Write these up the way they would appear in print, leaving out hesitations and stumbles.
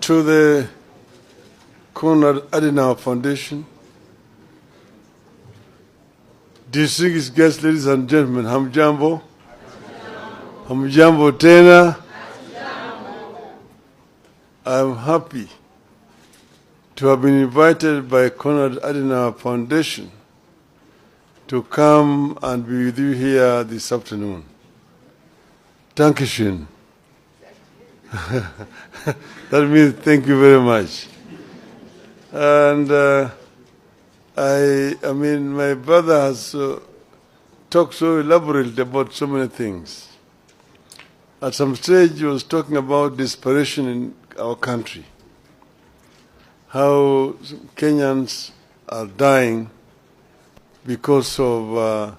To the Konrad Adenauer Foundation, distinguished guests, ladies and gentlemen, hamjambo. Hamjambo tena. I'm happy to have been invited by Konrad Adenauer Foundation to come and be with you here this afternoon. Dankeschön. That means thank you very much. And I mean, my brother has talked so elaborately about so many things. At some stage, he was talking about desperation in our country, how Kenyans are dying because of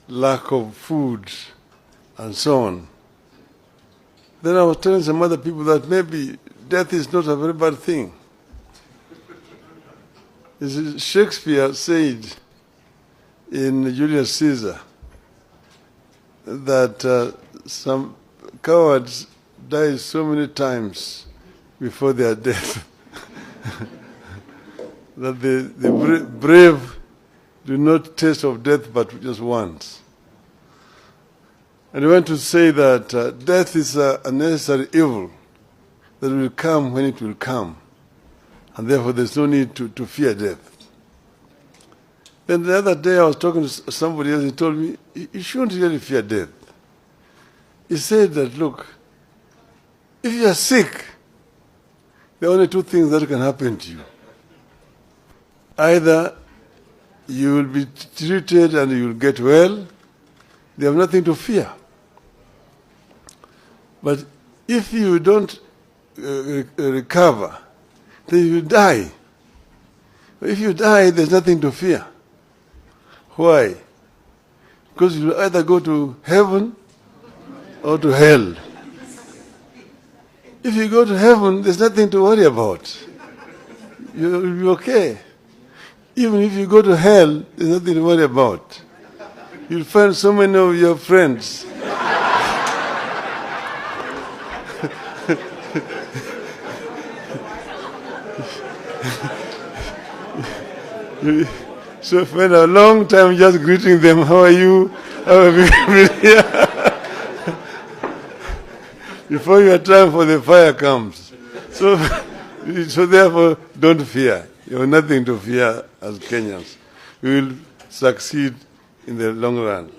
lack of food and so on. Then I was telling some other people that maybe death is not a very bad thing. Shakespeare said in Julius Caesar that some cowards die so many times before their death that the brave do not taste of death but just once. And I want to say that death is a necessary evil that will come when it will come. And therefore there's no need to fear death. Then the other day I was talking to somebody else, he told me, you shouldn't really fear death. He said that, look, if you are sick, there are only two things that can happen to you. Either you will be treated and you will get well, they have nothing to fear. But if you don't recover, then you die. If you die, there's nothing to fear. Why? Because you will either go to heaven or to hell. If you go to heaven, there's nothing to worry about. You will be okay. Even if you go to hell, there's nothing to worry about. You'll find so many of your friends. So spend a long time just greeting them. How are you? How have you been? Before your time for the fire comes. So therefore, don't fear. You have nothing to fear as Kenyans. We will succeed in the long run.